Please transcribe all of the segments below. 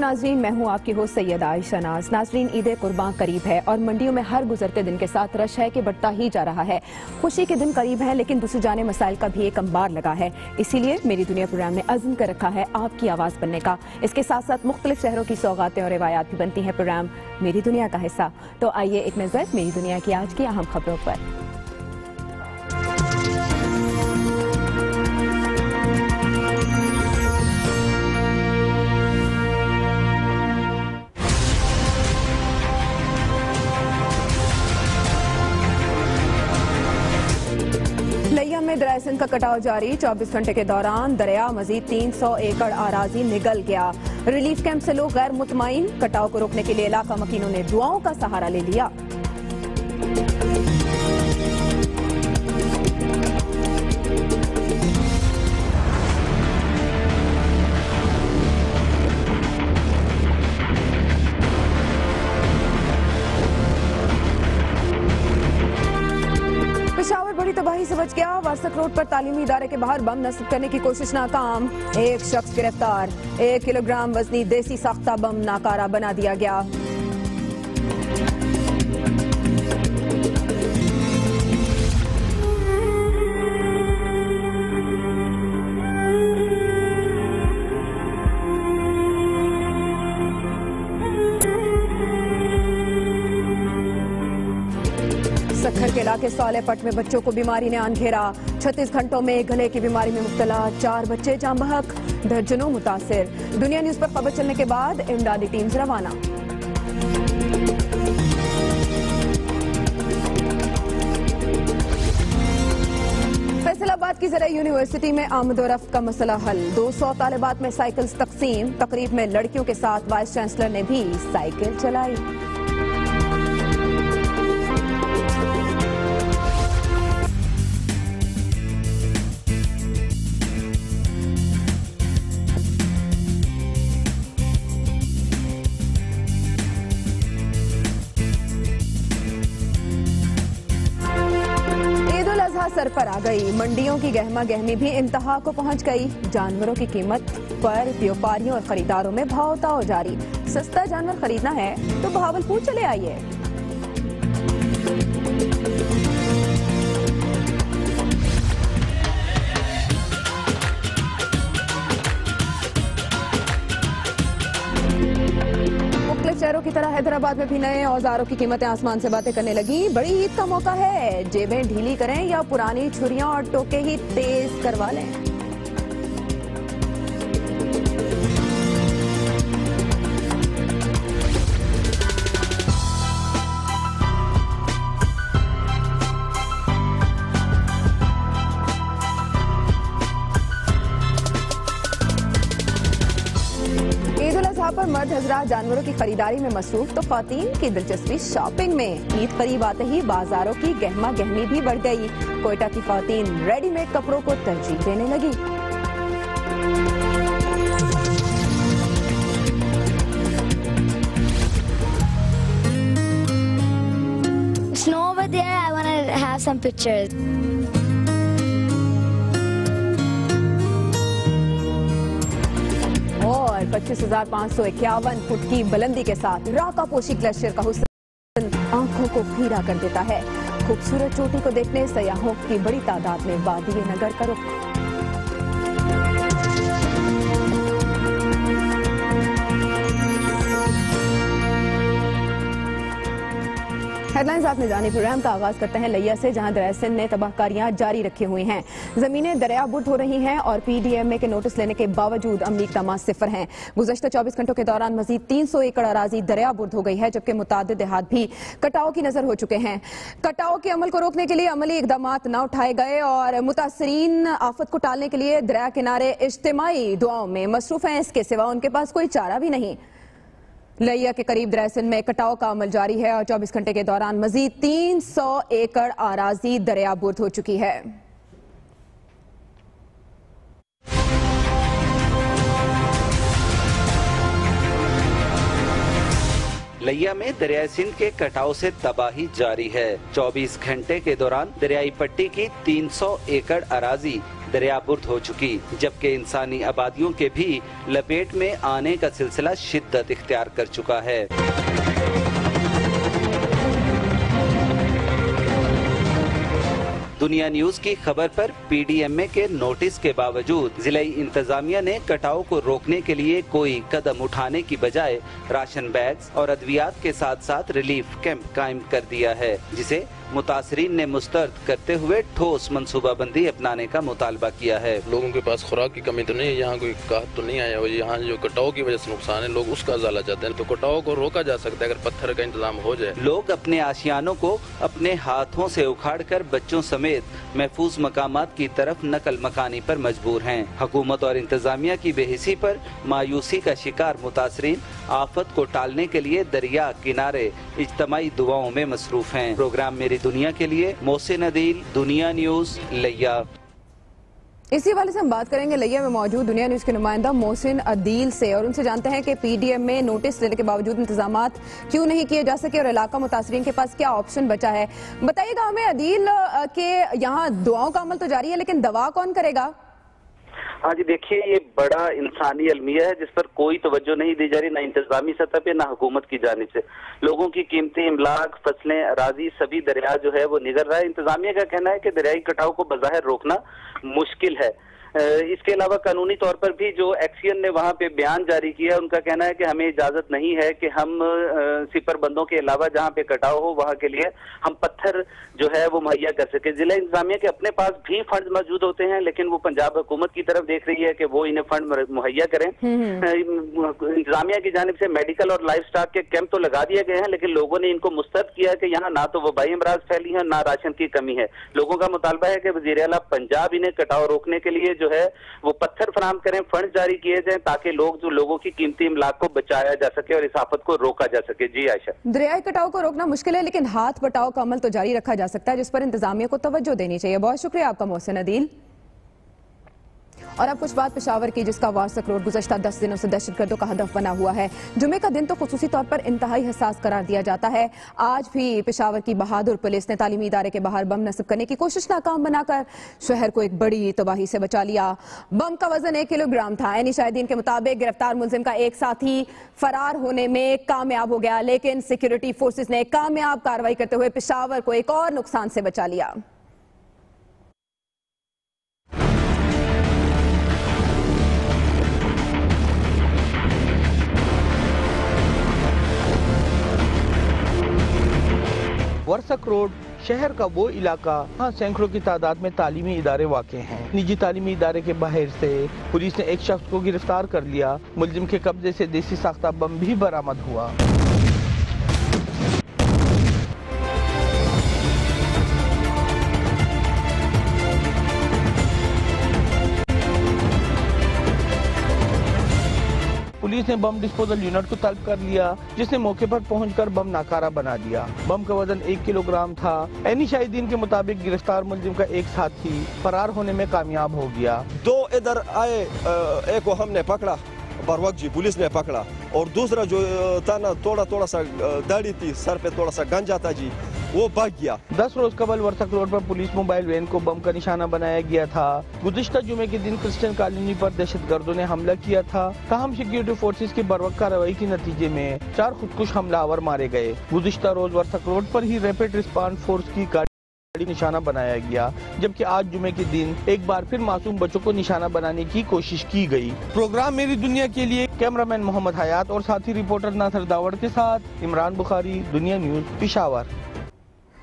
नाजरीन, मैं हूँ आपकी होस्ट सैयदा आयशा नाज। नाजरीन, ईद कुर्बान करीब है और मंडियों में हर गुजरते दिन के साथ रश है कि बढ़ता ही जा रहा है। खुशी के दिन करीब है, लेकिन दूसरी जाने मसाइल का भी एक अंबार लगा है। इसीलिए मेरी दुनिया प्रोग्राम ने अज़्म कर रखा है आपकी आवाज़ बनने का। इसके साथ साथ मुख्तलिफ शहरों की सौगातें और रिवायात भी बनती हैं प्रोग्राम मेरी दुनिया का हिस्सा। तो आइए एक नज़र मेरी दुनिया की आज की अहम खबरों पर। लिया में दरिया सिंध का कटाव जारी। 24 घंटे के दौरान दरिया मजीद 300 एकड़ आराजी निगल गया। रिलीफ कैंप से लोग गैर मुतमईन। कटाव को रोकने के लिए इलाका मकीनों ने दुआओं का सहारा ले लिया। पेशावर बड़ी तबाही से बच गया। वारसक रोड पर तालीमी इदारे के बाहर बम नस्ब करने की कोशिश नाकाम। एक शख्स गिरफ्तार। 1 किलोग्राम वजनी देसी साख्ता बम नाकारा बना दिया गया। सखर के इलाके सालेपट में बच्चों को बीमारी ने अनघेरा। 36 घंटों में गले की बीमारी में मुब्तला 4 बच्चे जान बहक, दर्जनों मुतासिर। दुनिया न्यूज पर खबर चलने के बाद इमदादी टीम्स रवाना। फैसलाबाद की ज़रा यूनिवर्सिटी में आमदोरफ्त का मसला हल। 200 तालिबात में साइकिल्स तकसीम। तकरीब में लड़कियों के साथ वाइस चांसलर ने भी साइकिल चलाई। सर पर आ गई। मंडियों की गहमा गहमी भी इंतहा को पहुंच गई। जानवरों की कीमत पर व्यापारियों और खरीदारों में भाव ताव जारी। सस्ता जानवर खरीदना है तो बहावलपुर चले आइए। शहरों की तरह हैदराबाद में भी नए औजारों की कीमतें आसमान से बातें करने लगी। बड़ी ईद का मौका है, जेबें ढीली करें या पुरानी छुरियां और टोके ही तेज करवा लें। पर मर्द हजरात जानवरों की खरीदारी में मसरूफ तो ख्वातीन की दिलचस्पी शॉपिंग में। ईद करीब आते ही बाजारों की गहमा गहमी भी बढ़ गई। कोयटा की ख्वातीन रेडीमेड कपड़ों को तरजीह देने लगी। Snow over there, I want to have some pictures. और 25,551 फुट की बुलंदी के साथ राकापोशी ग्लेशियर का हुस्न आंखों को खीरा कर देता है। खूबसूरत चोटी को देखने सयाहों की बड़ी तादाद में वादी नगर का रुख। हेडलाइंस आपने जानी। प्रोग्राम का आगाज करते हैं लिया से, जहां दरिया सिंध ने तबाहकारियां जारी रखी हुई हैं। जमीनें दरियाबुर्द हो रही हैं और पीडीएमए के नोटिस लेने के बावजूद अमली इक़दामात सिफर हैं। गुज़श्ता 24 घंटों के दौरान मजीद 300 एकड़ अराजी दरियाबुर्द हो गई है, जबकि मुतादिद देहात भी कटाव की नजर हो चुके हैं। कटाव के अमल को रोकने के लिए अमली इक़दामात न उठाए गए और मुतासरीन आफत को टालने के लिए दरिया किनारे इज्तिमाई दुआओं में मसरूफ हैं। इसके सिवा उनके पास कोई चारा भी नहीं। लिया के करीब दरिया सिंध में कटाव का अमल जारी है और 24 घंटे के दौरान मजीद 300 एकड़ आराजी दरियाबुर्द हो चुकी है। लिया में दरियाई सिंध के कटाव से तबाही जारी है। 24 घंटे के दौरान दरियाई पट्टी की 300 एकड़ अराजी दरियाबुर्द हो चुकी, जबकि इंसानी आबादियों के भी लपेट में आने का सिलसिला शिद्दत इख्तियार कर चुका है। दुनिया न्यूज की खबर पर पीडीएमए के नोटिस के बावजूद जिलाई इंतजामिया ने कटाव को रोकने के लिए कोई कदम उठाने की बजाय राशन बैग्स और अद्वियात के साथ साथ रिलीफ कैंप कायम कर दिया है, जिसे मुतासरीन ने मुस्तरद करते हुए ठोस मनसूबाबंदी अपनाने का मुतालबा किया है। लोगों के पास खुराक की कमी तो नहीं है, यहाँ कोई कहत तो नहीं आया, यहाँ जो कटाव की वजह से नुकसान है लोग उसका अजाला चाहते हैं, तो कटाव को रोका जा सकता है अगर पत्थर का इंतजाम हो जाए। लोग अपने आशियानों को अपने हाथों से उखाड़कर बच्चों समेत महफूज मकामात की तरफ नकल मकानी पर मजबूर हैं। हुकूमत और इंतजामिया की बेहिसी पर मायूसी का शिकार मुतासरीन आफत को टालने के लिए दरिया किनारे इज्तमाई दुआओं में मसरूफ हैं। प्रोग्राम मेरी दुनिया के लिए मोहसिन अदील, दुनिया न्यूज, लिया। इसी वाले से हम बात करेंगे लिया में मौजूद दुनिया न्यूज के नुमाइंदा मोहसिन अदील से, और उनसे जानते हैं कि पीडीएम में नोटिस देने के बावजूद इंतजामात क्यों नहीं किए जा सके और इलाका मुतासरीन के पास क्या ऑप्शन बचा है। बताइएगा हमें अदील के यहाँ दुआओं का अमल तो जारी है, लेकिन दवा कौन करेगा? हाँ जी, देखिए ये बड़ा इंसानी अलमिया है जिस पर कोई तवज्जो नहीं दी जा रही, ना इंतजामी सतह पे ना हुकूमत की जानिब से। लोगों की कीमती इमलाक, फसलें, अराजी सभी दरिया जो है वो निगल रहा है। इंतजामिया का कहना है कि दरियाई कटाव को बज़ाहिर रोकना मुश्किल है। इसके अलावा कानूनी तौर पर भी जो एक्सियन ने वहां पे बयान जारी किया, उनका कहना है कि हमें इजाजत नहीं है कि हम सिपर बंदों के अलावा जहां पे कटाव हो वहां के लिए हम पत्थर जो है वो मुहैया कर सके। जिला इंतजामिया के अपने पास भी फंड मौजूद होते हैं, लेकिन वो पंजाब हुकूमत की तरफ देख रही है कि वो इन्हें फंड मुहैया करें। इंतजामिया की जानिब से मेडिकल और लाइफ स्टॉक के कैंप तो लगा दिए गए हैं, लेकिन लोगों ने इनको मुस्तरद किया है कि यहाँ ना तो वबाई अमराज फैली है, ना राशन की कमी है। लोगों का मुतालबा है कि वज़ीर आला पंजाब इन्हें कटाव रोकने के लिए जो है वो पत्थर फराहम करें, फंड जारी किए जाएं, ताकि लोगों की कीमती इमलाक को बचाया जा सके और इस आफत को रोका जा सके। जी आयशा, दरियाई कटाव को रोकना मुश्किल है, लेकिन हाथ बटाव का अमल तो जारी रखा जा सकता है, जिस पर इंतजामिया को तवज्जो देनी चाहिए। बहुत शुक्रिया आपका मोहसिन अदील। और अब कुछ बात पेशावर की, जिसका वारसक रोड गुज़श्ता 10 दिनों से दहशतगर्दों का हदफ बना हुआ है। जुमे का दिन तो खुसूसी तौर पर इंतहाई हसास करार दिया जाता है। आज भी पेशावर की बहादुर पुलिस ने तालीमी इदारे के बाहर बम नस्ब करने की कोशिश नाकाम बनाकर शहर को एक बड़ी तबाही से बचा लिया। बम का वजन 1 किलोग्राम था। ऐनी शाहिदीन के मुताबिक गिरफ्तार मुलजिम का एक साथी फरार होने में कामयाब हो गया, लेकिन सिक्योरिटी फोर्सेज ने कामयाब कार्रवाई करते हुए पेशावर को एक और नुकसान से बचा लिया। वारसक रोड शहर का वो इलाका जहाँ सैकड़ों की तादाद में तालीमी इदारे वाक़ हैं। निजी तालीमी इदारे के बाहर से पुलिस ने एक शख्स को गिरफ्तार कर लिया। मुलजिम के कब्जे से देसी साख्ता बम भी बरामद हुआ। पुलिस ने बम डिस्पोजल यूनिट को तलब कर लिया, जिसने मौके पर पहुंचकर बम नाकारा बना दिया। बम का वजन 1 किलोग्राम था। ऐनी शाहिदीन के मुताबिक गिरफ्तार मुलजिम का एक साथी फरार होने में कामयाब हो गया। 2 इधर आए, एक को हमने पकड़ा, बरवक्त जी पुलिस ने पकड़ा, और दूसरा जो था ना थोड़ा सा दाढ़ी थी, सर पे थोड़ा सा गंजा था जी, वो भाग गया। 10 रोज कबल वारसक रोड पर पुलिस मोबाइल वैन को बम का निशाना बनाया गया था। गुज़िश्ता जुमे के दिन क्रिश्चियन कॉलोनी पर दहशतगर्दों ने हमला किया था। ताहम सिक्योरिटी फोर्सेज की बरवक्त कार्रवाई के नतीजे में 4 खुदकुश हमलावर मारे गए। गुज़िश्ता रोज वारसक रोड पर ही रैपिड रिस्पांस फोर्स की गाड़ी निशाना बनाया गया, जबकि आज जुमे के दिन एक बार फिर मासूम बच्चों को निशाना बनाने की कोशिश की गई। प्रोग्राम मेरी दुनिया के लिए कैमरामैन मोहम्मद हयात और साथी रिपोर्टर नासर दावड़ के साथ इमरान बुखारी, दुनिया न्यूज, पेशावर।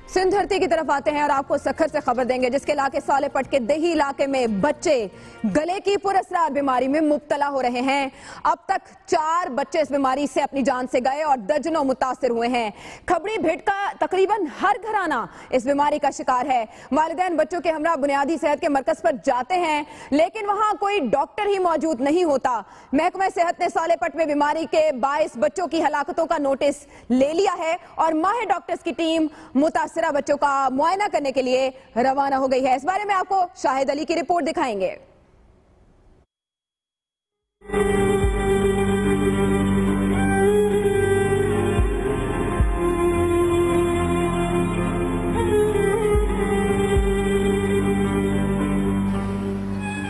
सिंध धरती की तरफ आते हैं और आपको सखर से खबर देंगे, जिसके इलाके सालेपट के देही इलाके में बच्चे गले की पुरअसरार बीमारी में मुब्तला हो रहे हैं। अब तक 4 बच्चे इस बीमारी से अपनी जान से गए और दर्जनों मुतासिर हुए हैं। खबड़ी भेड़ का तकरीबन हर घराना इस बीमारी का शिकार है। वालिदैन बच्चों के हमरा बुनियादी सेहत के मरकज पर जाते हैं, लेकिन वहां कोई डॉक्टर ही मौजूद नहीं होता। महकमा सेहत ने सालेपट में बीमारी के 22 बच्चों की हलाकतों का नोटिस ले लिया है और माहिर डॉक्टर्स की टीम मुतासिर बच्चों का मुआयना करने के लिए रवाना हो गई है। इस बारे में आपको शाहिद अली की रिपोर्ट दिखाएंगे।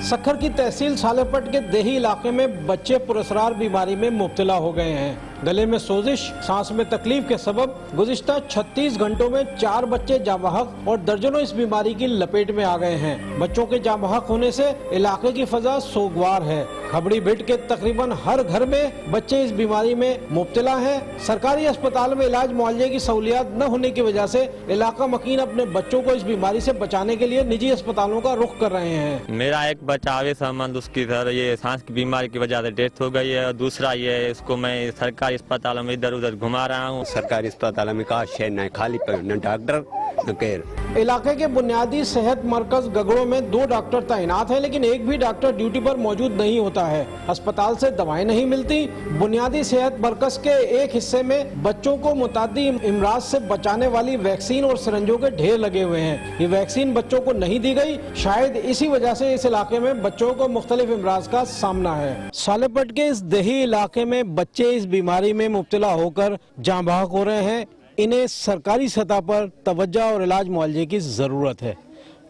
सक्खर की तहसील सालेपट के देही इलाके में बच्चे पुरस्कार बीमारी में मुब्तला हो गए हैं। गले में सोजिश, सांस में तकलीफ के सबब गुज़िश्ता 36 घंटों में 4 बच्चे जामहक और दर्जनों इस बीमारी की लपेट में आ गए हैं। बच्चों के जामहक होने से इलाके की फजा सोगवार है। खबड़ी भिट के तकरीबन हर घर में बच्चे इस बीमारी में मुब्तला हैं। सरकारी अस्पताल में इलाज मुआवजे की सहूलियात न होने की वजह से इलाका मकीन अपने बच्चों को इस बीमारी से बचाने के लिए निजी अस्पतालों का रुख कर रहे हैं। मेरा एक बच्चा आवे संबंध उसकी सर ये सांस की बीमारी की वजह से डेथ हो गई है और दूसरा ये इसको मैं सरकारी अस्पताल में इधर उधर घुमा रहा हूँ। सरकारी अस्पताल में कहा शहर न खाली न डॉक्टर न केयर। इलाके के बुनियादी सेहत मरकज गगड़ों में 2 डॉक्टर तैनात हैं, लेकिन एक भी डॉक्टर ड्यूटी पर मौजूद नहीं होता है। अस्पताल से दवाएं नहीं मिलती। बुनियादी सेहत मरकज के एक हिस्से में बच्चों को मुतादी इमराज से बचाने वाली वैक्सीन और सिरंजों के ढेर लगे हुए हैं। ये वैक्सीन बच्चों को नहीं दी गई। शायद इसी वजह से इस इलाके में बच्चों को मुख्तलिफ इमराज का सामना है। सालेपट के इस देही इलाके में बच्चे इस बीमारी में मुब्तला होकर जाँ बहक हो रहे हैं। इन्हें सरकारी सतह पर तवज्जो और इलाज मुआवजे की जरूरत है।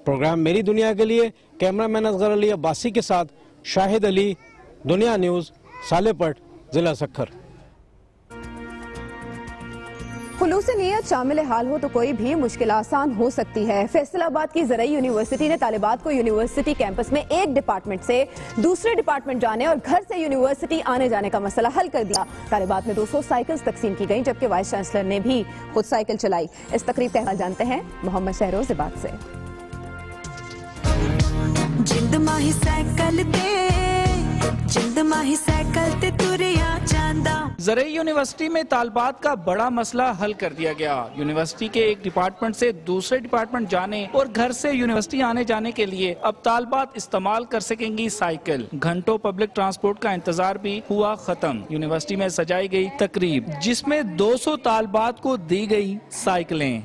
प्रोग्राम मेरी दुनिया के लिए कैमरामैन असगर अली अब्बासी के साथ शाहिद अली, दुनिया न्यूज, सालेपट, जिला सक्खर। खुलूस नीयत शामिल हाल हो तो कोई भी मुश्किल आसान हो सकती है। फैसलाबाद की ज़रई यूनिवर्सिटी ने तालिबात को यूनिवर्सिटी कैंपस में एक डिपार्टमेंट से दूसरे डिपार्टमेंट जाने और घर से यूनिवर्सिटी आने जाने का मसला हल कर दिया। तालिबात में 200 साइकिल्स तकसीम की गई, जबकि वाइस चांसलर ने भी खुद साइकिल चलाई। इस तकरीब का हाल जानते हैं मोहम्मद शहरोज इबाद से। जिंद माही साइकिल ते तुरिया चांदा। ज़रई यूनिवर्सिटी में तालबात का बड़ा मसला हल कर दिया गया। यूनिवर्सिटी के एक डिपार्टमेंट से दूसरे डिपार्टमेंट जाने और घर से यूनिवर्सिटी आने जाने के लिए अब तालबात इस्तेमाल कर सकेंगी साइकिल। घंटों पब्लिक ट्रांसपोर्ट का इंतजार भी हुआ खत्म। यूनिवर्सिटी में सजाई गई तकरीब, जिसमें 200 तालबात को दी गई साइकिलें।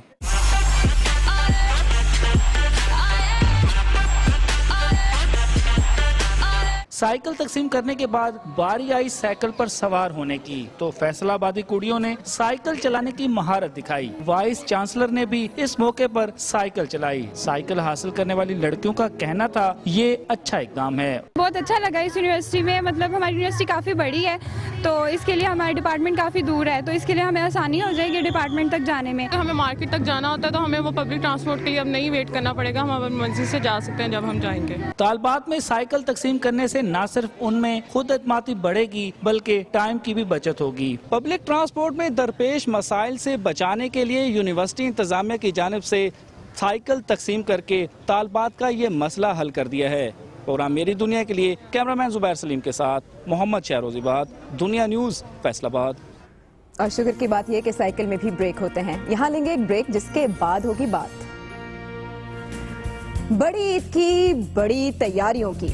साइकिल तकसीम करने के बाद बारी आई साइकिल पर सवार होने की, तो फैसलाबादी कुड़ियों ने साइकिल चलाने की महारत दिखाई। वाइस चांसलर ने भी इस मौके पर साइकिल चलाई। साइकिल हासिल करने वाली लड़कियों का कहना था ये अच्छा इकदाम है। बहुत अच्छा लगा इस यूनिवर्सिटी में, मतलब हमारी यूनिवर्सिटी काफी बड़ी है तो इसके लिए हमारा डिपार्टमेंट काफी दूर है, तो इसके लिए हमें आसानी हो जाएगी डिपार्टमेंट तक जाने में। तो हमें मार्केट तक जाना होता है तो हमें वो पब्लिक ट्रांसपोर्ट के लिए अब नहीं वेट करना पड़ेगा, हम अपनी मर्जी से जा सकते हैं जब हम जाएंगे। तालबात में साइकिल तकसीम करने से न सिर्फ उनमें खुद एतमादी बढ़ेगी बल्कि टाइम की भी बचत होगी। पब्लिक ट्रांसपोर्ट में दरपेश मसाइल से बचाने के लिए यूनिवर्सिटी इंतजामिया की जानिब से साइकिल तकसीम करके तालबात का ये मसला हल कर दिया है। प्रोग्राम मेरी दुनिया के लिए कैमरामैन जुबैर सलीम के साथ मोहम्मद शहरोज इबाद, दुनिया न्यूज, फैसलाबाद। और शुक्र की बात यह कि साइकिल में भी ब्रेक होते हैं। यहाँ लेंगे एक ब्रेक, जिसके बाद होगी बात बड़ी ईद की बड़ी तैयारियों की।